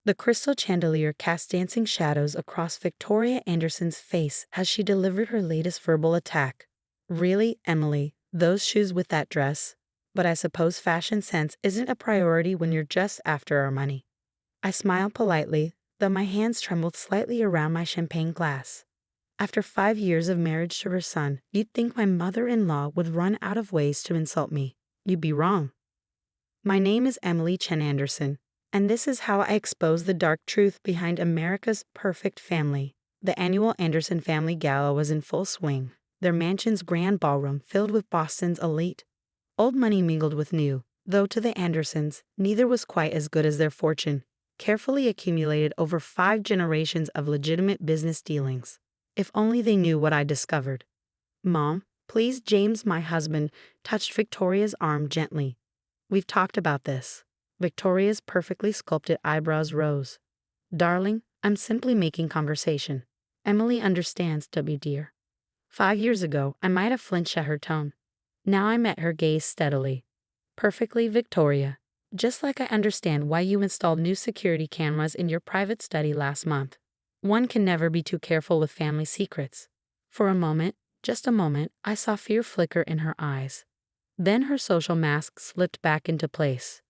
The crystal chandelier cast dancing shadows across Victoria Anderson's face as she delivered her latest verbal attack. Really, Emily, those shoes with that dress? But I suppose fashion sense isn't a priority when you're just after our money. I smiled politely, though my hands trembled slightly around my champagne glass. After 5 years of marriage to her son, you'd think my mother-in-law would run out of ways to insult me. You'd be wrong. My name is Emily Chen-Anderson, and this is how I expose the dark truth behind America's perfect family. The annual Anderson family gala was in full swing, their mansion's grand ballroom filled with Boston's elite. Old money mingled with new, though to the Andersons, neither was quite as good as their fortune, carefully accumulated over 5 generations of legitimate business dealings. If only they knew what I discovered. Mom, please. James, my husband, touched Victoria's arm gently. We've talked about this. Victoria's perfectly sculpted eyebrows rose. Darling, I'm simply making conversation. Emily understands, W dear. 5 years ago, I might have flinched at her tone. Now I met her gaze steadily. Perfectly, Victoria. Just like I understand why you installed new security cameras in your private study last month. One can never be too careful with family secrets. For a moment, just a moment, I saw fear flicker in her eyes. Then her social mask slipped back into place.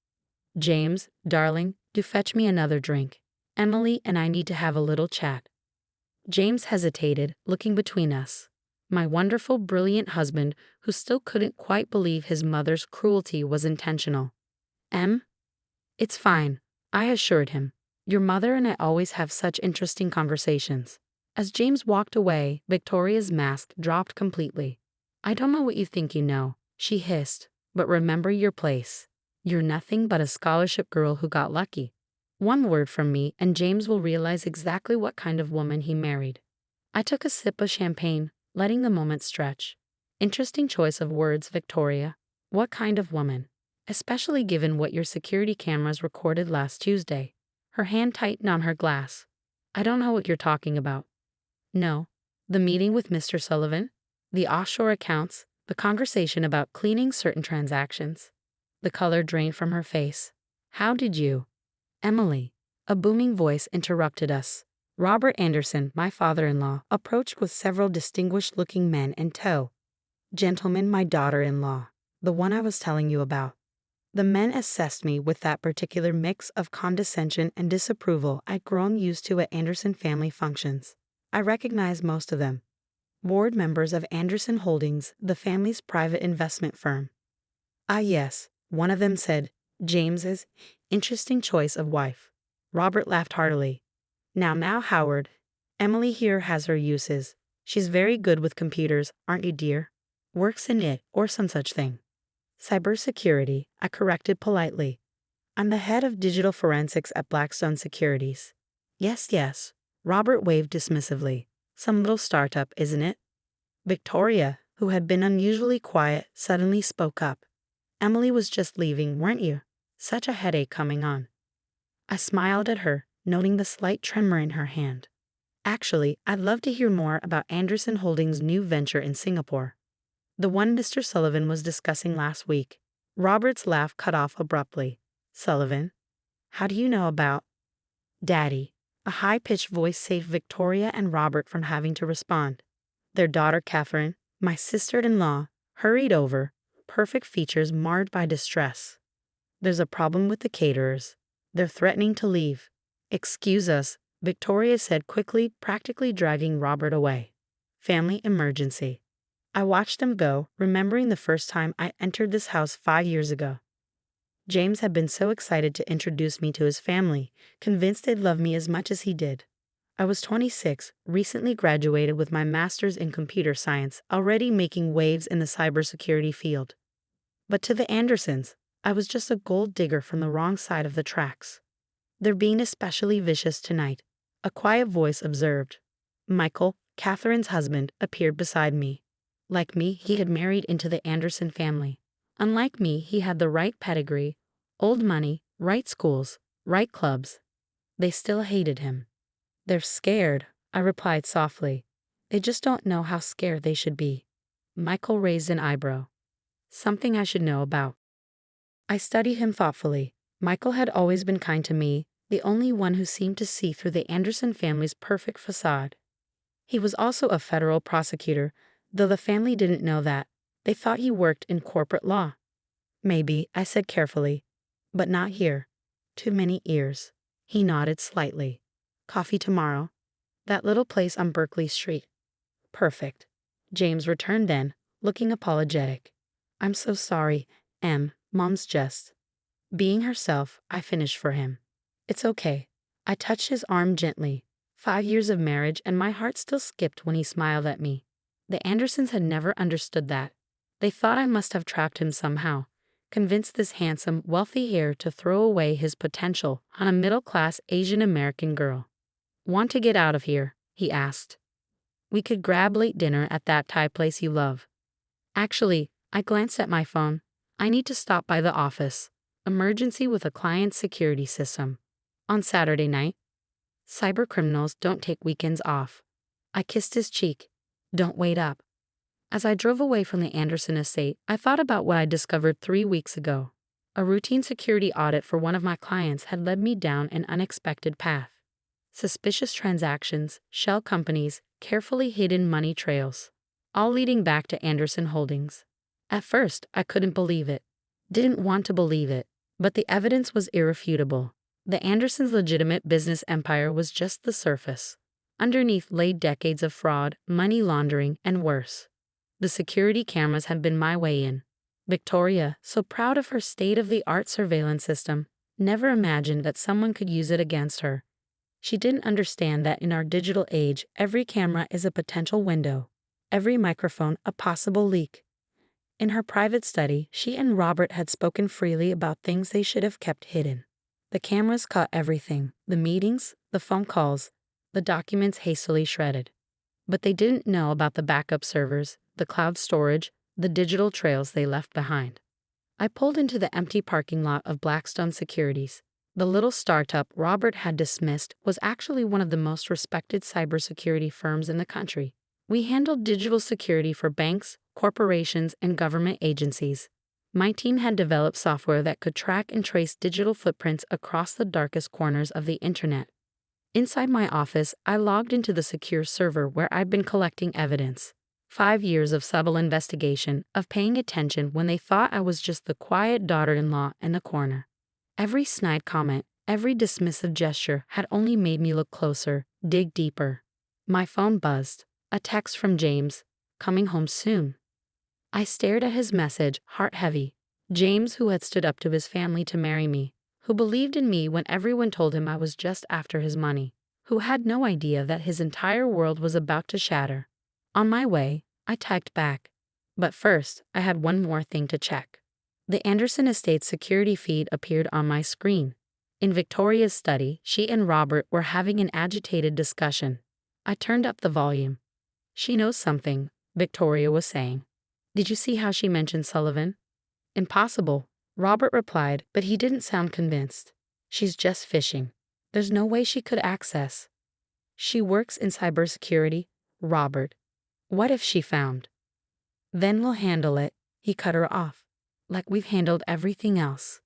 James, darling, do fetch me another drink. Emily and I need to have a little chat. James hesitated, looking between us. My wonderful, brilliant husband, who still couldn't quite believe his mother's cruelty was intentional. It's fine, I assured him. Your mother and I always have such interesting conversations. As James walked away, Victoria's mask dropped completely. I don't know what you think you know, she hissed, but remember your place. You're nothing but a scholarship girl who got lucky. One word from me and James will realize exactly what kind of woman he married. I took a sip of champagne, letting the moment stretch. Interesting choice of words, Victoria. What kind of woman? Especially given what your security cameras recorded last Tuesday. Her hand tightened on her glass. I don't know what you're talking about. No. The meeting with Mr. Sullivan? The offshore accounts? The conversation about cleaning certain transactions? The color drained from her face. How did you? Emily. A booming voice interrupted us. Robert Anderson, my father-in-law, approached with several distinguished-looking men in tow. Gentlemen, my daughter-in-law, the one I was telling you about. The men assessed me with that particular mix of condescension and disapproval I'd grown used to at Anderson family functions. I recognized most of them. Board members of Anderson Holdings, the family's private investment firm. Ah yes, one of them said, James's interesting choice of wife. Robert laughed heartily. Now, Howard. Emily here has her uses. She's very good with computers, aren't you, dear? Works in it, or some such thing. Cybersecurity, I corrected politely. I'm the head of digital forensics at Blackstone Securities. Yes. Robert waved dismissively. Some little startup, isn't it? Victoria, who had been unusually quiet, suddenly spoke up. Emily was just leaving, weren't you? Such a headache coming on. I smiled at her, noting the slight tremor in her hand. Actually, I'd love to hear more about Anderson Holdings' new venture in Singapore. The one Mr. Sullivan was discussing last week. Robert's laugh cut off abruptly. Sullivan? How do you know about? Daddy. A high-pitched voice saved Victoria and Robert from having to respond. Their daughter Catherine, my sister-in-law, hurried over, perfect features marred by distress. There's a problem with the caterers. They're threatening to leave. Excuse us, Victoria said quickly, practically dragging Robert away. Family emergency. I watched them go, remembering the first time I entered this house 5 years ago. James had been so excited to introduce me to his family, convinced they'd love me as much as he did. I was 26, recently graduated with my master's in computer science, already making waves in the cybersecurity field. But to the Andersons, I was just a gold digger from the wrong side of the tracks. They're being especially vicious tonight, a quiet voice observed. Michael, Catherine's husband, appeared beside me. Like me, he had married into the Anderson family. Unlike me, he had the right pedigree, old money, right schools, right clubs. They still hated him. They're scared, I replied softly. They just don't know how scared they should be. Michael raised an eyebrow. Something I should know about. I studied him thoughtfully. Michael had always been kind to me, the only one who seemed to see through the Anderson family's perfect facade. He was also a federal prosecutor, though the family didn't know that. They thought he worked in corporate law. Maybe, I said carefully. But not here. Too many ears. He nodded slightly. Coffee tomorrow. That little place on Berkeley Street. Perfect. James returned then, looking apologetic. I'm so sorry, Em. Mom's just being herself. I finished for him. It's okay. I touched his arm gently. 5 years of marriage and my heart still skipped when he smiled at me. The Andersons had never understood that. They thought I must have trapped him somehow, convinced this handsome, wealthy heir to throw away his potential on a middle-class Asian American girl. Want to get out of here? He asked. We could grab late dinner at that Thai place you love. Actually, I glanced at my phone. I need to stop by the office. Emergency with a client's security system. On Saturday night. Cybercriminals don't take weekends off. I kissed his cheek. Don't wait up. As I drove away from the Anderson estate, I thought about what I discovered 3 weeks ago. A routine security audit for one of my clients had led me down an unexpected path. Suspicious transactions, shell companies, carefully hidden money trails, all leading back to Anderson Holdings. At first, I couldn't believe it. Didn't want to believe it, but the evidence was irrefutable. The Andersons' legitimate business empire was just the surface. Underneath lay decades of fraud, money laundering, and worse. The security cameras had been my way in. Victoria, so proud of her state-of-the-art surveillance system, never imagined that someone could use it against her. She didn't understand that in our digital age, every camera is a potential window, every microphone a possible leak. In her private study, she and Robert had spoken freely about things they should have kept hidden. The cameras caught everything, the meetings, the phone calls, the documents hastily shredded. But they didn't know about the backup servers, the cloud storage, the digital trails they left behind. I pulled into the empty parking lot of Blackstone Securities. The little startup Robert had dismissed was actually one of the most respected cybersecurity firms in the country. We handled digital security for banks, corporations, and government agencies. My team had developed software that could track and trace digital footprints across the darkest corners of the internet. Inside my office, I logged into the secure server where I'd been collecting evidence. 5 years of subtle investigation, of paying attention when they thought I was just the quiet daughter-in-law in the corner. Every snide comment, every dismissive gesture had only made me look closer, dig deeper. My phone buzzed. A text from James. Coming home soon. I stared at his message, heart heavy. James, who had stood up to his family to marry me, who believed in me when everyone told him I was just after his money, who had no idea that his entire world was about to shatter. On my way, I typed back. But first, I had one more thing to check. The Anderson Estate's security feed appeared on my screen. In Victoria's study, she and Robert were having an agitated discussion. I turned up the volume. She knows something, Victoria was saying. Did you see how she mentioned Sullivan? Impossible, Robert replied, but he didn't sound convinced. She's just fishing. There's no way she could access. She works in cybersecurity, Robert. What if she found? Then we'll handle it, he cut her off. Like we've handled everything else.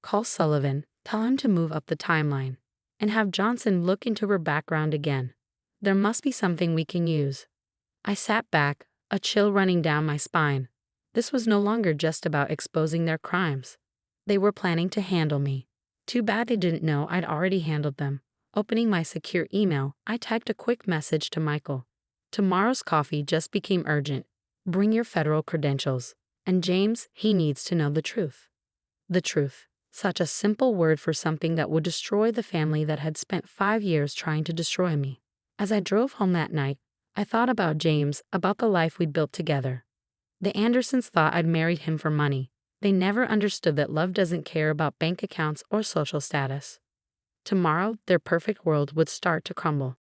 Call Sullivan, tell him to move up the timeline, and have Johnson look into her background again. There must be something we can use. I sat back, a chill running down my spine. This was no longer just about exposing their crimes. They were planning to handle me. Too bad they didn't know I'd already handled them. Opening my secure email, I typed a quick message to Michael. Tomorrow's coffee just became urgent. Bring your federal credentials. And James, he needs to know the truth. The truth. Such a simple word for something that would destroy the family that had spent 5 years trying to destroy me. As I drove home that night, I thought about James, about the life we'd built together. The Andersons thought I'd married him for money. They never understood that love doesn't care about bank accounts or social status. Tomorrow, their perfect world would start to crumble.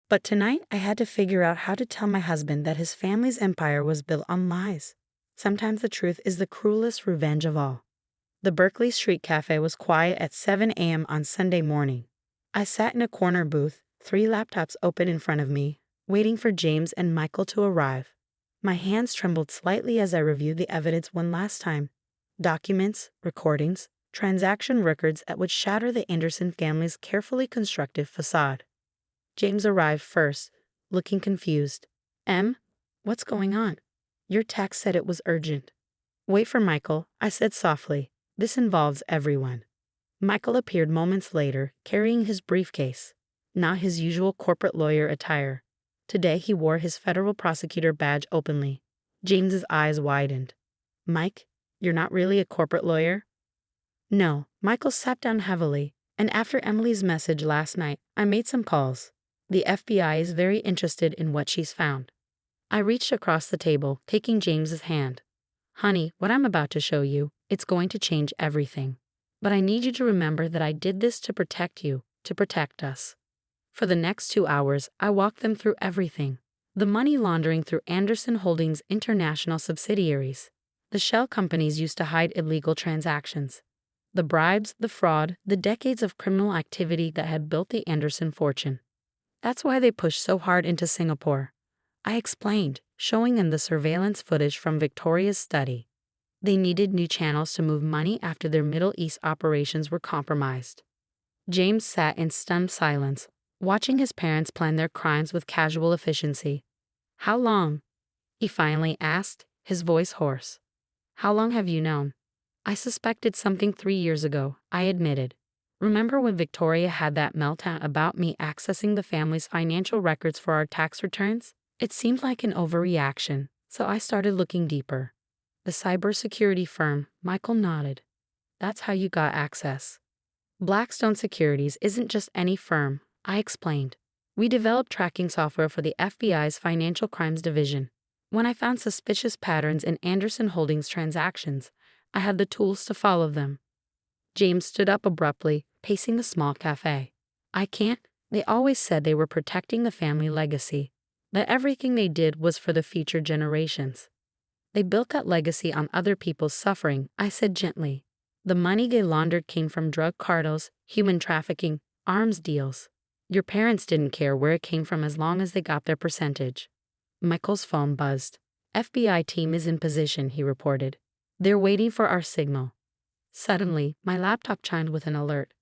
But tonight, I had to figure out how to tell my husband that his family's empire was built on lies. Sometimes the truth is the cruelest revenge of all. The Berkeley Street Cafe was quiet at 7 a.m. on Sunday morning. I sat in a corner booth, 3 laptops open in front of me, waiting for James and Michael to arrive. My hands trembled slightly as I reviewed the evidence one last time. Documents, recordings, transaction records that would shatter the Anderson family's carefully constructed facade. James arrived first, looking confused. What's going on? Your text said it was urgent. Wait for Michael, I said softly. This involves everyone. Michael appeared moments later, carrying his briefcase, not his usual corporate lawyer attire. Today he wore his federal prosecutor badge openly. James's eyes widened. Mike, you're not really a corporate lawyer? No, Michael sat down heavily, and after Emily's message last night, I made some calls. The FBI is very interested in what she's found. I reached across the table, taking James's hand. Honey, what I'm about to show you, it's going to change everything. But I need you to remember that I did this to protect you, to protect us. For the next 2 hours, I walked them through everything. The money laundering through Anderson Holdings' international subsidiaries. The shell companies used to hide illegal transactions. The bribes, the fraud, the decades of criminal activity that had built the Anderson fortune. That's why they pushed so hard into Singapore. I explained, showing them the surveillance footage from Victoria's study. They needed new channels to move money after their Middle East operations were compromised. James sat in stunned silence, watching his parents plan their crimes with casual efficiency. How long? He finally asked, his voice hoarse. How long have you known? I suspected something 3 years ago, I admitted. Remember when Victoria had that meltdown about me accessing the family's financial records for our tax returns? It seemed like an overreaction, so I started looking deeper. The cybersecurity firm, Michael nodded. That's how you got access. Blackstone Securities isn't just any firm, I explained. We developed tracking software for the FBI's Financial Crimes Division. When I found suspicious patterns in Anderson Holdings transactions, I had the tools to follow them. James stood up abruptly, pacing the small cafe. I can't. They always said they were protecting the family legacy, that everything they did was for the future generations. They built that legacy on other people's suffering, I said gently. The money they laundered came from drug cartels, human trafficking, arms deals. Your parents didn't care where it came from as long as they got their percentage. Michael's phone buzzed. FBI team is in position, he reported. They're waiting for our signal. Suddenly, my laptop chimed with an alert.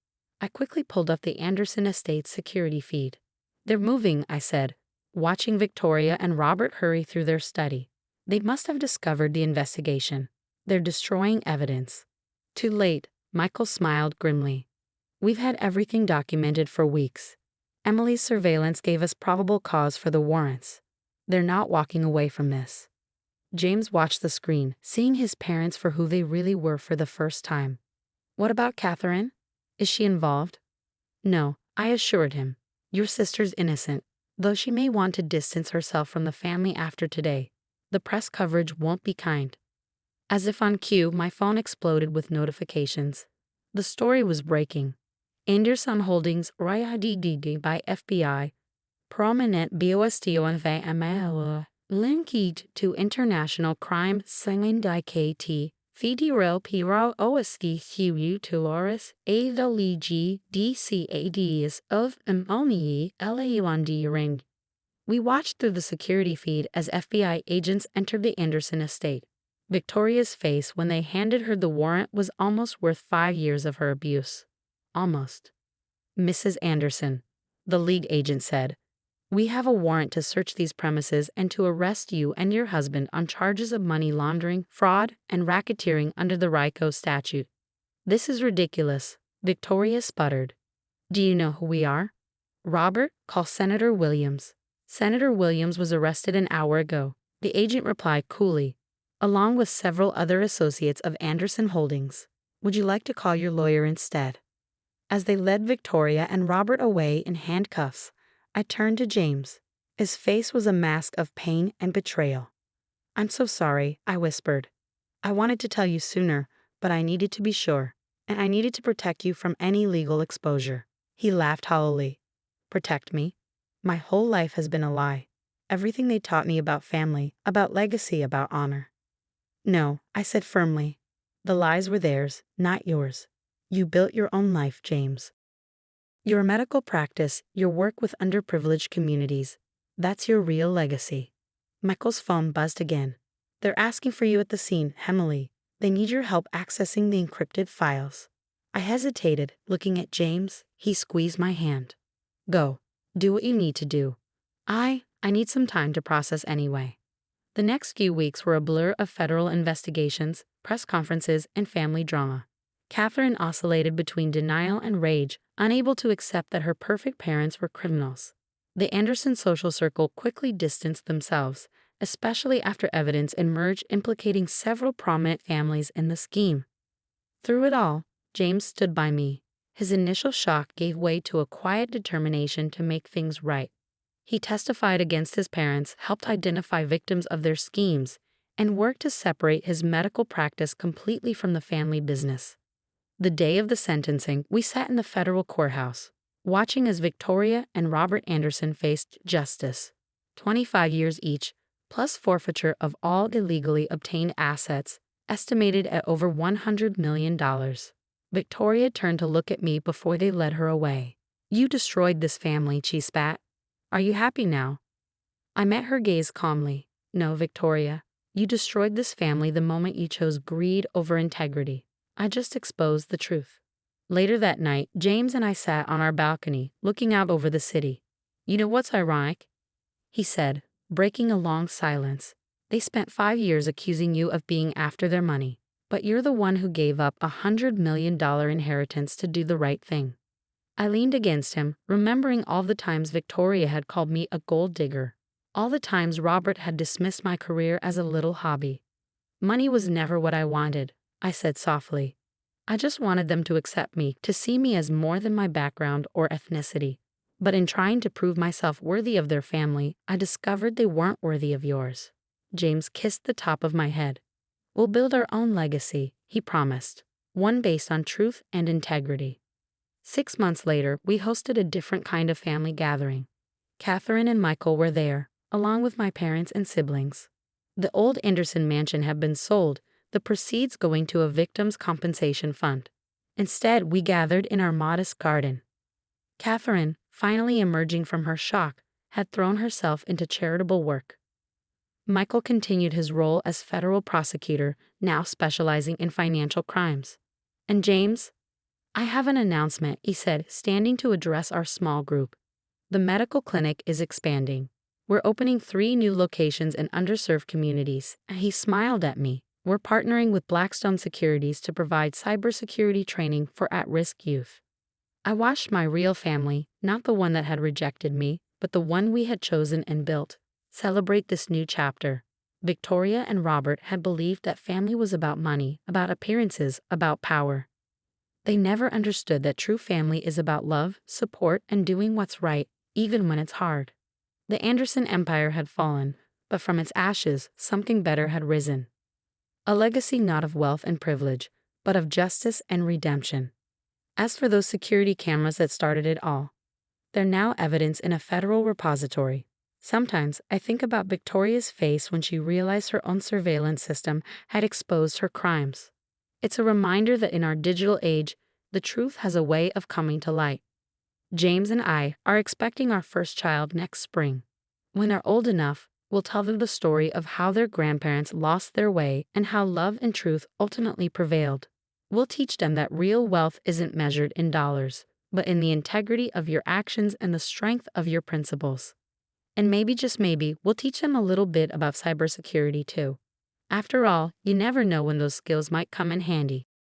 I quickly pulled up the Anderson Estates security feed. They're moving, I said, watching Victoria and Robert hurry through their study. They must have discovered the investigation. They're destroying evidence. Too late, Michael smiled grimly. We've had everything documented for weeks. Emily's surveillance gave us probable cause for the warrants. They're not walking away from this. James watched the screen, seeing his parents for who they really were for the first time. What about Catherine? Is she involved? No, I assured him. Your sister's innocent, though she may want to distance herself from the family after today. The press coverage won't be kind. As if on cue, my phone exploded with notifications. The story was breaking. Anderson Holdings RIDDD by FBI. Prominent BOSTONVML linked to international crime syndicate. Federal Piro OSCQ Toloris AWG DCADs of Amoni LAUND ring. We watched through the security feed as FBI agents entered the Anderson estate. Victoria's face when they handed her the warrant was almost worth 5 years of her abuse. Almost. Mrs. Anderson, the lead agent said, we have a warrant to search these premises and to arrest you and your husband on charges of money laundering, fraud, and racketeering under the RICO statute. This is ridiculous, Victoria sputtered. Do you know who we are? Robert, call Senator Williams. Senator Williams was arrested an hour ago, the agent replied coolly, along with several other associates of Anderson Holdings. Would you like to call your lawyer instead? As they led Victoria and Robert away in handcuffs, I turned to James. His face was a mask of pain and betrayal. I'm so sorry, I whispered. I wanted to tell you sooner, but I needed to be sure, and I needed to protect you from any legal exposure. He laughed hollowly. Protect me? My whole life has been a lie. Everything they taught me about family, about legacy, about honor. No, I said firmly. The lies were theirs, not yours. You built your own life, James. Your medical practice, your work with underprivileged communities, that's your real legacy. Michael's phone buzzed again. They're asking for you at the scene, Emily. They need your help accessing the encrypted files. I hesitated, looking at James. He squeezed my hand. Go. Do what you need to do. I need some time to process anyway. The next few weeks were a blur of federal investigations, press conferences, and family drama. Catherine oscillated between denial and rage, unable to accept that her perfect parents were criminals. The Anderson social circle quickly distanced themselves, especially after evidence emerged implicating several prominent families in the scheme. Through it all, James stood by me. His initial shock gave way to a quiet determination to make things right. He testified against his parents, helped identify victims of their schemes, and worked to separate his medical practice completely from the family business. The day of the sentencing, we sat in the federal courthouse, watching as Victoria and Robert Anderson faced justice. 25 years each, plus forfeiture of all illegally obtained assets, estimated at over $100 million. Victoria turned to look at me before they led her away. You destroyed this family, she spat. Are you happy now? I met her gaze calmly. No, Victoria. You destroyed this family the moment you chose greed over integrity. I just exposed the truth. Later that night, James and I sat on our balcony, looking out over the city. You know what's ironic? He said, breaking a long silence. They spent 5 years accusing you of being after their money, but you're the one who gave up $100 million inheritance to do the right thing. I leaned against him, remembering all the times Victoria had called me a gold digger, all the times Robert had dismissed my career as a little hobby. Money was never what I wanted, I said softly. I just wanted them to accept me, to see me as more than my background or ethnicity. But in trying to prove myself worthy of their family, I discovered they weren't worthy of yours. James kissed the top of my head. We'll build our own legacy, he promised, one based on truth and integrity. 6 months later, we hosted a different kind of family gathering. Catherine and Michael were there, along with my parents and siblings. The old Anderson mansion had been sold, the proceeds going to a victims' compensation fund. Instead, we gathered in our modest garden. Catherine, finally emerging from her shock, had thrown herself into charitable work. Michael continued his role as federal prosecutor, now specializing in financial crimes. And James? I have an announcement, he said, standing to address our small group. The medical clinic is expanding. We're opening 3 new locations in underserved communities, and he smiled at me. We're partnering with Blackstone Securities to provide cybersecurity training for at-risk youth. I watched my real family, not the one that had rejected me, but the one we had chosen and built, celebrate this new chapter. Victoria and Robert had believed that family was about money, about appearances, about power. They never understood that true family is about love, support, and doing what's right, even when it's hard. The Anderson empire had fallen, but from its ashes, something better had risen. A legacy not of wealth and privilege, but of justice and redemption. As for those security cameras that started it all, they're now evidence in a federal repository. Sometimes I think about Victoria's face when she realized her own surveillance system had exposed her crimes. It's a reminder that in our digital age, the truth has a way of coming to light. James and I are expecting our first child next spring. When they're old enough, we'll tell them the story of how their grandparents lost their way and how love and truth ultimately prevailed. We'll teach them that real wealth isn't measured in dollars, but in the integrity of your actions and the strength of your principles. And maybe, just maybe, we'll teach them a little bit about cybersecurity too. After all, you never know when those skills might come in handy.